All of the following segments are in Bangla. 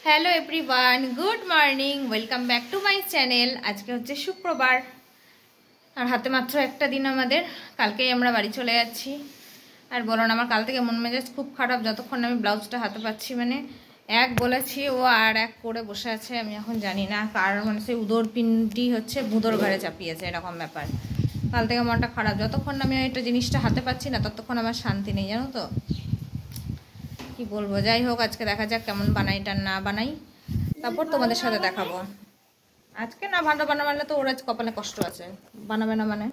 Hello everyone, good morning, welcome back to my channel. আজকে হচ্ছে শুক্রবার আর হাতে মাত্র একটা দিন আমাদের। কালকেই আমরা বাড়ি চলে যাচ্ছি। আর বলো না, আমার কাল থেকে মন মেজাজ খুব খারাপ যতক্ষণ আমি ব্লাউজটা হাতে পাচ্ছি। মানে এক বলেছি ও আর এক করে বসে আছে। আমি এখন জানি না কার মানে সেই উদর পিণ্ডি হচ্ছে ভুঁদর ঘরে চাপিয়েছে, এরকম ব্যাপার। কাল থেকে মনটা খারাপ, যতক্ষণ আমি একটা জিনিসটা হাতে পাচ্ছি না ততক্ষণ আমার শান্তি নেই, জানো তো। কি বলবো, যাই হোক আজকে দেখা যাক কেমন বানাইটা না বানাই, তারপর তোমাদের সাথে দেখাবো। আজকে না ভালো বানালে তো ওর আজ কপালে কষ্ট আছে, বানাবে না মানে।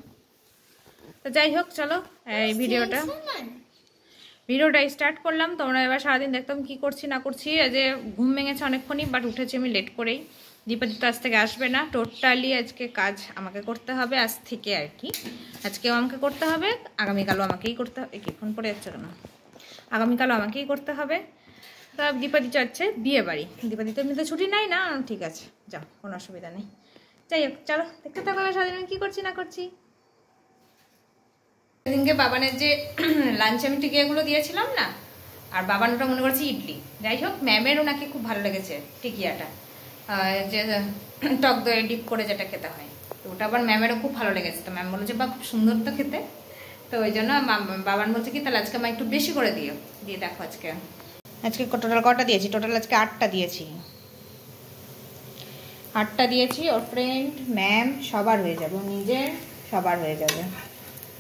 তো যাই হোক চলো এই ভিডিওটা স্টার্ট করলাম। তোমরা এবার সারাদিন দেখতাম কি করছি না করছি। যে ঘুম ভেঙেছে অনেকক্ষণই, বাট উঠেছি আমি লেট করেই। দীপাদি তো আজ থেকে আসবে না, টোটালি আজকে কাজ আমাকে করতে হবে আজ থেকে আর কি। আজকেও আমাকে করতে হবে, আগামীকালও আমাকেই করতে হবে। কি ফোন করে যাচ্ছে না, আগামীকালও আমাকেই করতে হবে। তা দীপাদি যাচ্ছে বিয়ে বাড়ি। দীপাদি তো এমনিতে ছুটি নাই না, ঠিক আছে যাও, কোনো অসুবিধা নেই। যাই হোক চলো দেখতে থাকো সারাদিন আমি কী করছি না করছি। সেদিনকে বাবানের যে লাঞ্চ আমি টিকিয়াগুলো দিয়েছিলাম না, আর বাবান ওটা মনে করছি ইডলি। যাই হোক ম্যামের ওনাকে খুব ভালো লেগেছে টিকিয়াটা, যে টক দই ডিপ করে যেটা খেতে হয়। তো ওটা আবার ম্যামেরও খুব ভালো লেগেছে। তো ম্যাম বলেছে বা খুব সুন্দর তো খেতে। তো ওই জন্য বাবান বলছে কি তাহলে আজকে আমার একটু বেশি করে দিও। দিয়ে দেখো আজকে টোটাল কটা দিয়েছি, টোটাল আজকে 8টা দিয়েছি। 8টা দিয়েছি। ওর ফ্রেন্ড ম্যাম সবার হয়ে যাবে, নিজের সবার হয়ে যাবে।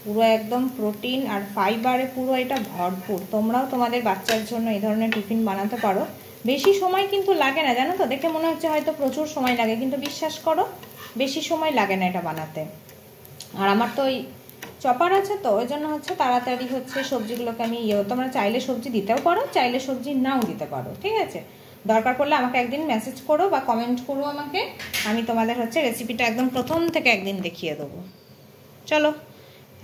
পুরো একদম প্রোটিন আর ফাইবারে পুরো এটা ভরপুর। তোমরাও তোমাদের বাচ্চার জন্য এই ধরনের টিফিন বানাতে পারো। বেশি সময় কিন্তু লাগে না, জানো তো। দেখে মনে হচ্ছে হয়তো প্রচুর সময় লাগে, কিন্তু বিশ্বাস করো বেশি সময় লাগে না এটা বানাতে। আর আমার তো ওই চপার আছে, তো ওই জন্য হচ্ছে তাড়াতাড়ি হচ্ছে সবজিগুলোকে আমি তোমরা চাইলে সবজি দিতেও পারো, চাইলে সবজি নাও দিতে পারো, ঠিক আছে। দরকার পড়লে আমাকে একদিন মেসেজ করো বা কমেন্ট করো আমাকে, আমি তোমাদের হচ্ছে রেসিপিটা একদম প্রথম থেকে একদিন দেখিয়ে দেবো। চলো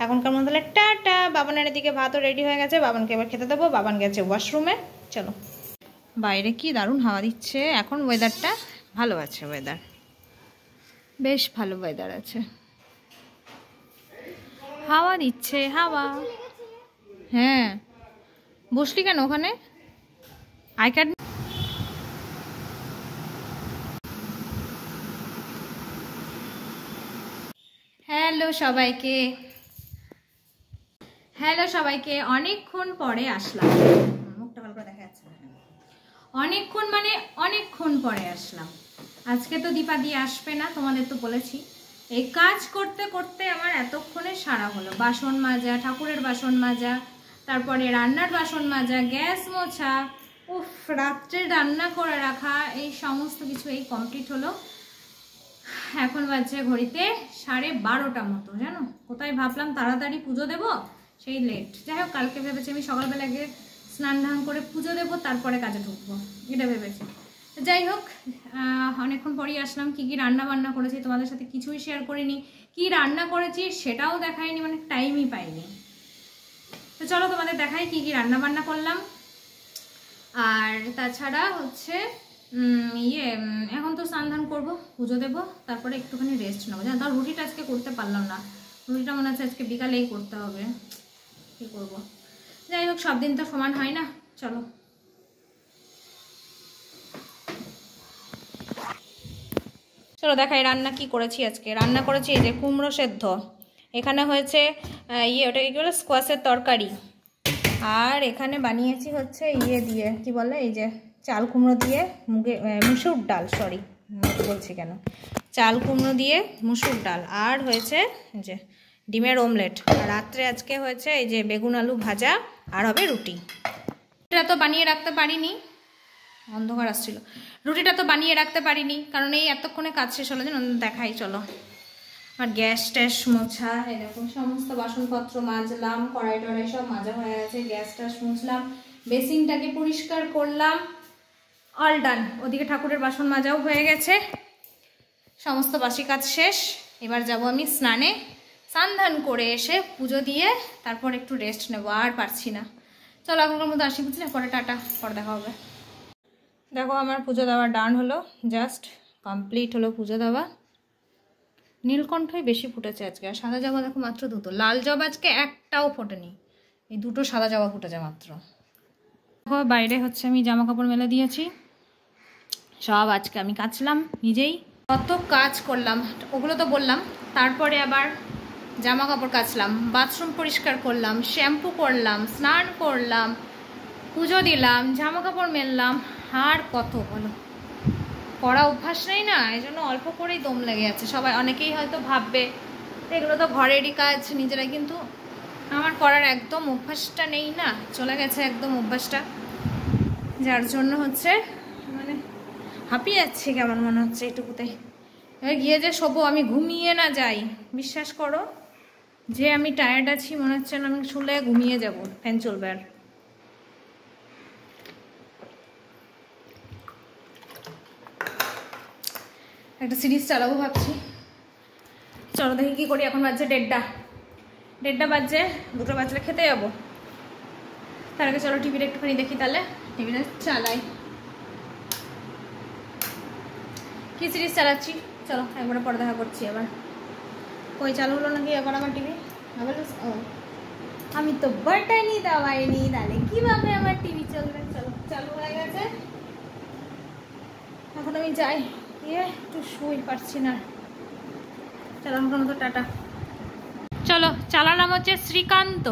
এখনকার মতো তাহলে টাটা। বাবানের এদিকে ভাতও রেডি হয়ে গেছে, বাবানকে এবার খেতে দেবো। বাবান গেছে ওয়াশরুমে। চলো, বাইরে কি দারুণ হাওয়া দিচ্ছে এখন। ওয়েদারটা ভালো আছে, ওয়েদার বেশ ভালো ওয়েদার আছে, হাওয়া দিচ্ছে হাওয়া। হ্যাঁ বসলি কেন ওখানে? I card. হ্যালো সবাইকে অনেকক্ষণ পরে আসলাম। মুখটা ভালো করে দেখা যাচ্ছে না, অনেকক্ষণ মানে অনেকক্ষণ পরে আসলাম। আজকে তো দীপাদি আসবে না, তোমাদের তো বলেছি। এই কাজ করতে করতে আমার এতক্ষণে সারা হলো। বাসন মাজা, ঠাকুরের বাসন মাজা, তারপরে রান্নার বাসন মাজা, গ্যাস মোছা, উফ, রাত্রে রান্না করে রাখা, এই সমস্ত কিছু এই কমপ্লিট হলো। এখন বাজছে ঘড়িতে 12:30 মতো, জানো। কোথায় ভাবলাম তাড়াতাড়ি পুজো দেবো, সেই লেট। যাই হোক কালকে ভেবেছি আমি সকালবেলা গিয়ে স্নান ধান করে পুজো দেবো, তারপরে কাজে ঢুকবো, এটা ভেবেছি। যাই হোক অনেকক্ষণ পরেই আসলাম। কি কি রান্না বান্না করেছি তোমাদের সাথে কিছুই শেয়ার করিনি। কি রান্না করেছি সেটাও দেখাইনি, মানে টাইমই পাইনি। তো চলো তোমাদের দেখাই কি কি রান্না বান্না করলাম। আর তাছাড়া হচ্ছে এখন তো স্নান ধান করবো, পুজো দেবো, তারপরে একটুখানি রেস্ট নেবো। জানো তার রুটিটা আজকে করতে পারলাম না। রুটিটা মনে হচ্ছে আজকে বিকালেই করতে হবে, কি করব। যাই হোক সব দিন তো সমান হয় না। চলো চলো দেখাই রান্না কি করেছি আজকে। রান্না করেছি এই যে কুমড়ো সেদ্ধ, এখানে হয়েছে ওটাকে কি বলে স্কোয়াশের তরকারি। আর এখানে বানিয়েছি হচ্ছে দিয়ে কি বলে এই যে চাল কুমড়ো দিয়ে মুসুর ডাল, সরি বলছি কেন, চাল কুমড়ো দিয়ে মুসুর ডাল। আর হয়েছে যে ডিমের অমলেট। আর রাত্রে আজকে হয়েছে এই যে বেগুন আলু ভাজা, আর হবে রুটি। রুটিটা তো বানিয়ে রাখতে পারিনি, অন্ধকার আসছিল। রুটিটা তো বানিয়ে রাখতে পারিনি কারণ এই এতক্ষণে কাজ শেষ হলো। যেন দেখাই চলো। আর গ্যাস ট্যাস মোছা, এরকম সমস্ত বাসনপত্র মাজলাম, কড়াই টড়াই সব মাজা হয়ে গেছে। গ্যাস ট্যাস মুছলাম, বেসিনটাকে পরিষ্কার করলাম, অল ডান। ওদিকে ঠাকুরের বাসন মাজাও হয়ে গেছে, সমস্ত বাসি কাজ শেষ। এবার যাব আমি স্নানে। স্নান ধান করে এসে পুজো দিয়ে তারপর একটু রেস্ট নেব, আর পারছি না। চলো এখনকার মধ্যে আসি, বুঝলে, পরে টাটা, পরে দেখা হবে। দেখো আমার পুজো দেওয়া ডান হলো, জাস্ট কমপ্লিট হলো পুজো দেওয়া। নীলকণ্ঠই বেশি ফুটেছে আজকে, আর সাদা জবা দেখো মাত্র 2টো। লাল জবা আজকে একটাও ফোটেনি, এই 2টো সাদা জবা ফুটেছে মাত্র। দেখো বাইরে হচ্ছে আমি জামা কাপড় মেলে দিয়েছি, সব আজকে আমি কাচলাম নিজেই। কত কাজ করলাম ওগুলো তো বললাম। তারপরে আবার জামা কাপড় কাচলাম, বাথরুম পরিষ্কার করলাম, শ্যাম্পু করলাম, স্নান করলাম, পুজো দিলাম, জামা কাপড় মেললাম, আর কত বলো। করা অভ্যাস নেই না, এই জন্য অল্প করেই দম লেগে যাচ্ছে। সবাই অনেকেই হয়তো ভাববে এগুলো তো ঘরেরই কাজ নিজেরা, কিন্তু আমার করার একদম অভ্যাসটা নেই না, চলে গেছে একদম অভ্যাসটা, যার জন্য হচ্ছে মানে হাঁপিয়ে যাচ্ছে কেমন মনে হচ্ছে এটুকুতে। এবার গিয়ে যে শোবো, আমি ঘুমিয়ে না যাই, বিশ্বাস করো যে আমি টায়ার্ড আছি, মনে হচ্ছে না আমি শুলে ঘুমিয়ে যাব, ফ্যান চলবে। আর একটা সিরিজ চালাবো ভাবছি, চলো দেখি কি করি। এখন বাজছে 1:30 বাজছে, 2টো বাজলে খেতে যাবো। তার আগে চলো টিভিটা একটুখানি দেখি, তাহলে টিভিটা চালাই। কি সিরিজ চালাচ্ছি চলো একবার পরে দেখা করছি। আবার কই চালু হলো নাকি এখন আমার টিভি? আবার ও, আমি তো বাটনই দাবাইনি, তাহলে কিভাবে আমার টিভি চলবে? চলো চালু হয়ে গেছে, এখন আমি যাই, গিয়ে একটু শুই, পারছি না। চলো আমার মতো টাটা। চলো চালালাম হচ্ছে শ্রীকান্ত,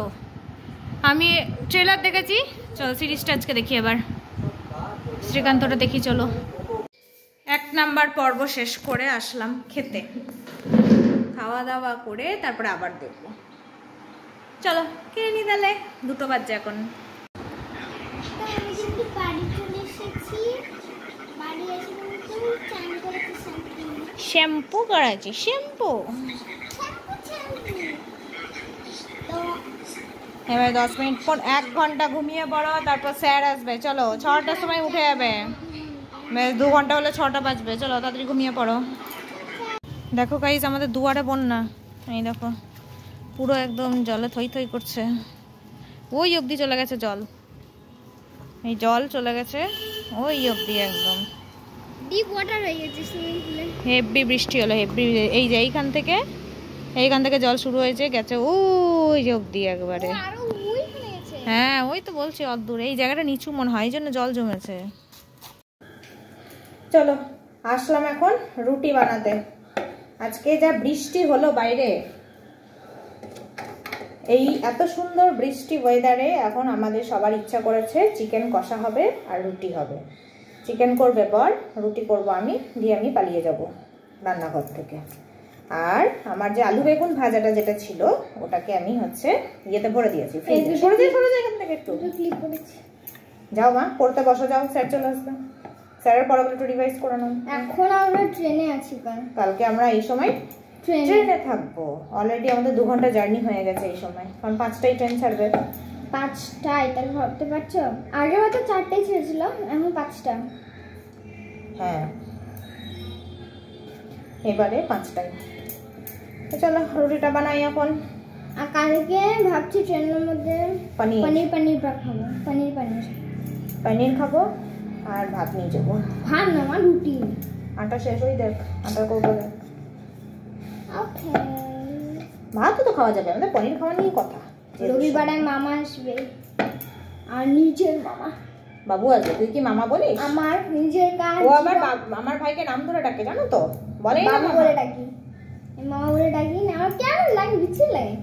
আমি ট্রেলার দেখেছি, চলো সিরিজটা আজকে দেখি। এবার শ্রীকান্তটা দেখি চলো। 1 নাম্বার পর্ব শেষ করে আসলাম খেতে, খাওয়া দাওয়া করে তারপরে আবার দেখবো। চলো খেয়ে নি তাহলে, 2টো বাজছে এখন। শ্যাম্পু করাচ্ছি, শ্যাম্পু। এবার 10 মিনিট পর 1 ঘন্টা ঘুমিয়ে পড়ো, তারপর স্যার আসবে। চলো 6টার সময় উঠে যাবে, 2 ঘন্টা হলে 6টা বাজবে। চলো তাড়াতাড়ি ঘুমিয়ে পড়ো। দেখো গাইস আমাদের দুয়ারে বন্যা, এই দেখো পুরো একদম জলে থই থই করছে, ওই অবধি চলে গেছে জল, এই জল চলে গেছে ওই অবধি, একদম ডিপ ওয়াটার হয়ে গেছে সুইমিং পুলে। হেভি বৃষ্টি হলো, হেভি। এই যে এইখান থেকে জল শুরু হয়েছে, গেছে ওই অবধি একবারে। আরো ওইখানে গেছে। হ্যাঁ ওই তো বলছি অদ্দূর, এই জায়গাটা নিচু মনে হয়, এই জন্য জল জমেছে। চলো আসলাম এখন রুটি বানাতে। আজকে যা বৃষ্টি হলো বাইরে, এই এত সুন্দর বৃষ্টি ওয়েদারে এখন আমাদের সবার ইচ্ছা করেছে চিকেন কষা হবে আর রুটি হবে। চিকেন করবে বর, রুটি করব আমি, দিয়ে আমি পালিয়ে যাব রান্নাঘর থেকে। আর আমার যে আলু বেগুন ভাজাটা যেটা ছিল ওটাকে আমি হচ্ছে ইয়েতে ভরে দিয়েছি, ফ্রিজে। সরে যাই এখান থেকে একটু, ক্লিক করেছি। যাও মা পড়তে বসো, যাও স্যার চলে আসবে, স্যারের পড়াগুলো একটু রিভাইজ করে নাও। এখন আমরা ট্রেনে আছি, কালকে আমরা এই সময় ট্রেনে থাকবো। অলরেডি আমাদের 2 ঘন্টা জার্নি হয়ে গেছে এই সময়, কারণ 5টায় ট্রেন ছাড়বে। 5টায়, তাহলে ভাবতে পারছো আগে হয়তো 4টায় ছেড়েছিল, এখন 5টা। হ্যাঁ এবারে 5টায়। চলো রুটিটা বানাই এখন। আর কালকে ভাবছি ট্রেনের মধ্যে পনির খাবো, পনির খাবো আর ভাত নিয়ে যাবো। ভাত না মা, রুটি। আটা শেষ হয়ে দেখ, আটা করবো দেখ। ওকে, ভাতও তো খাওয়া যাবে, আমাদের পনির খাওয়া নিয়ে কথা। রবিবারে মামা আসবে, আর নিজের মামা বাবু আসবে। তুই কি মামা বলিস? আমার নিজের কাজ। ও আবার আমার ভাইকে নাম ধরে ডাকে, জানো তো, বলে বাবু বলে ডাকি, মামা বলে ডাকি না। আমার কেমন লাগে, বিচ্ছি লাগে।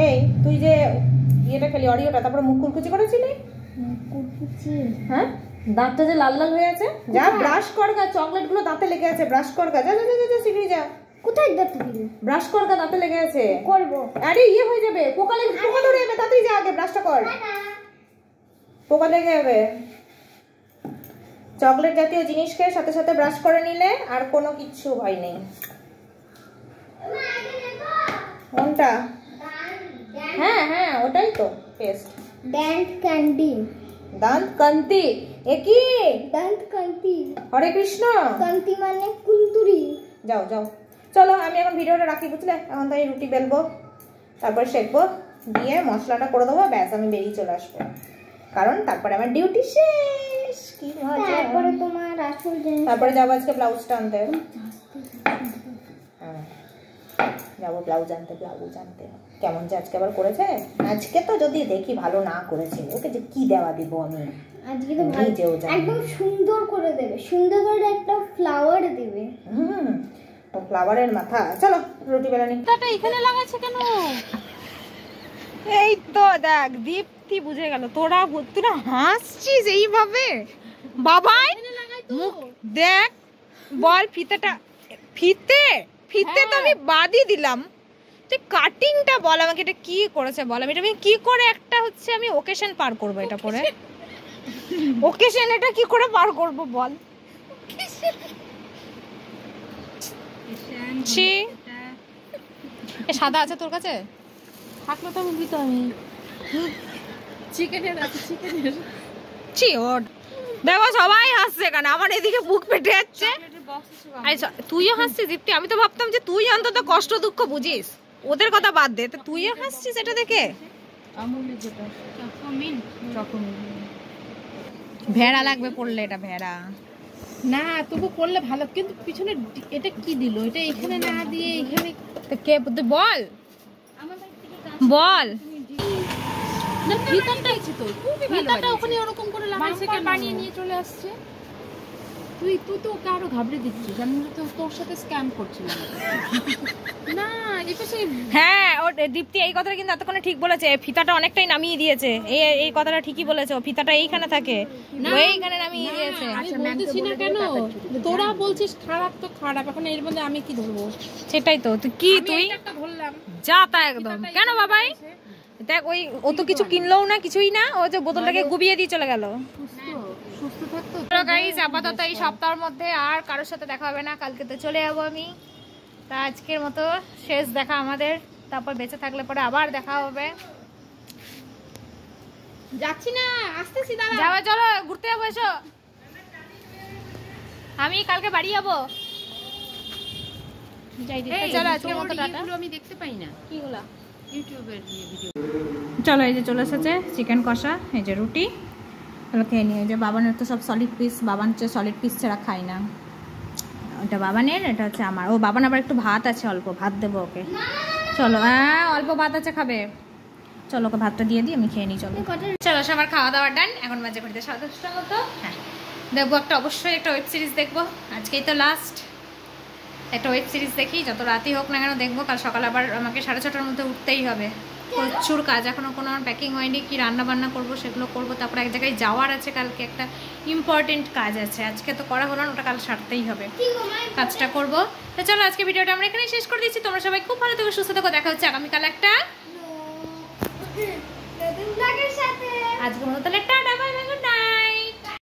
এই তুই যে ইয়েটা খেলি অরিওটা, তারপরে মুখ কুলকুচি করেছিলি? কুলকুচি? হ্যাঁ, দাঁতটা যে লাল লাল হয়ে আছে, যা ব্রাশ কর গা, চকলেট গুলো দাঁতে লেগে আছে, ব্রাশ কর গা, যা যা যা শিগগিরই যা। কোথায় দাঁত দিলি? ব্রাশ কর গা, দাঁতে লেগে আছে। করবো। আরে ইয়ে হয়ে যাবে, পোকা ধরে যাবে, তাড়াতাড়ি যা, আগে ব্রাশটা কর, পোকা লেগে যাবে। চকলেট জাতীয় জিনিসকে সাথে সাথে ব্রাশ করে নিলে আর কোনো কিচ্ছু ভয় নেই। কোনটা? হ্যাঁ হ্যাঁ ওটাই তো পেস্ট। দাঁত কান্তি। দাঁত কান্তি? এ কি? দাঁত কান্তি। হরে কৃষ্ণ। কান্তি মানে কুন্তুরি। যাও যাও চলো, আমি এখন ভিডিওটা রাখি, বুঝলে? এখন তাই রুটি বেলবো, তারপর সেঁকবো, দিয়ে মশলাটা করে দেবো, ব্যাস আমি বেরিয়ে চলে আসবো, কারণ তারপরে আমার ডিউটি শেষ। কি মজা। তারপরে তোমার আসল জিনিস, তারপরে যাবো আজকে ব্লাউজটা আনতে। হ্যাঁ যাবো ব্লাউজ আনতে। কেমন যে আজকে আবার করেছে, আজকে তো যদি দেখি ভালো না করেছে, ওকে যে কি দেওয়া দিব আমি। আজকে তো ভালো একদম সুন্দর করে দেবে, সুন্দর করে একটা ফ্লাওয়ার দেবে। ও ফ্লাওয়ারের মাথা। চলো রুটি বেলা নি। তাটা এখানে লাগাচ্ছে কেন? এই তো দেখ দীপ্তি বুঝে গেল। তোরা হাসছিস এইভাবে বাবাই মুখ দেখ। বল ফিতেটা, ফিতে তো আমি বাদই দিলাম, তুই কাটিংটা বল আমাকে, এটা কি করেছে বল। আমি এটা কি করে একটা হচ্ছে আমি ওকেশন পার করব, এটা পরে ওকেশন এটা কি করে পার করব বল। ছি এ সাদা আছে তোর কাছে? থাকলে তো বলবি তো আমি চিকেনের আছে, চিকেনের। ছি ওর দেখো সবাই হাসছে কেন, আমার এদিকে বুক পেটে যাচ্ছে। তুইও হাসছিস দীপ্তি? আমি তো ভাবতাম যে তুই অন্তত কষ্ট দুঃখ বুঝিস, ওদের কথা বাদ দে, তো তুইও হাসছিস এটা দেখে। ভেড়া লাগবে পড়লে, এটা ভেড়া না তবু করলে ভালো, কিন্তু পিছনে এটা কি দিল? এটা এখানে না দিয়ে এখানে কে তুই বল বল। না ভিতরটা আছে তো, ভিতরটা ওখানে ওরকম করে লাগাইছে কেন? বানিয়ে নিয়ে চলে আসছে। তুই তো ওকে আরো ঘাবড়ে দিচ্ছিস। আমি তো তোর সাথে স্ক্যাম করছিলাম না। এটা সেই হ্যাঁ ও দীপ্তি এই কথাটা কিন্তু এতক্ষণে ঠিক বলেছে, ফিতাটা অনেকটাই নামিয়ে দিয়েছে। এই কথাটা ঠিকই বলেছে, ফিতাটা এইখানে থাকে, এইখানে নামিয়ে দিয়েছে। আমি বলতেছি না কেন, তোরা বলছিস খারাপ তো খারাপ, এখন এর মধ্যে আমি কি ধরবো? সেটাই তো, তুই কি তুই একটা ধরলাম যা তা একদম। কেন বাবাই দেখ ওই ও তো কিছু কিনলোও না, কিছুই না, ও যে বোতলটাকে গুবিয়ে দিয়ে চলে গেল। সুস্থ থাকতো। গাইস আপাতত এই সপ্তাহের মধ্যে আর কারোর সাথে দেখা হবে না, কালকে তো চলে যাবো আমি। তা আজকের মতো শেষ দেখা আমাদের, তারপর বেঁচে থাকলে পরে আবার দেখা হবে। যাচ্ছি না, আসতেছি দাঁড়া। যাওয়া চলো ঘুরতে যাবো, এসো। আমি কালকে বাড়ি যাবো। চলো আজকের মতো টাটা। আমি দেখতে পাই না কিগুলা ইউটিউবের ভিডিও। চলো এই যে চলে এসেছে চিকেন কষা, এই যে রুটি, তাহলে খেয়ে নিয়ে। যে বাবানের তো সব সলিড পিস, বাবান হচ্ছে সলিড পিস ছাড়া খাই না। ওটা বাবানের, এটা হচ্ছে আমার। ও বাবান আবার একটু ভাত আছে, অল্প ভাত দেবো ওকে। চলো হ্যাঁ অল্প ভাত আছে, খাবে? চলো ওকে ভাতটা দিয়ে দিই, আমি খেয়ে নিই। চলো চলো সবার খাওয়া দাওয়া ডান। এখন বাজে ঘড়িতে 10:30 মতো। হ্যাঁ দেখবো একটা, অবশ্যই একটা ওয়েব সিরিজ দেখবো। আজকেই তো লাস্ট, একটা ওয়েব সিরিজ দেখি, যত রাতই হোক না কেন দেখবো। কাল সকালে আবার আমাকে 6:30টার মধ্যে উঠতেই হবে, প্রচুর কাজ। এখনও কোনো আমার প্যাকিং হয়নি, কি রান্না বান্না করবো সেগুলো করবো। তারপরে এক জায়গায় যাওয়ার আছে, কালকে একটা ইম্পর্টেন্ট কাজ আছে, আজকে তো করা হলো না, ওটা কাল সারতেই হবে, কাজটা করবো। তো চলো আজকে ভিডিওটা আমরা এখানেই শেষ করে দিচ্ছি। তোমরা সবাই খুব ভালো থেকো, সুস্থ থেকো, দেখা হচ্ছে আগামীকাল একটা। আজকের মতো তাহলে টাটা।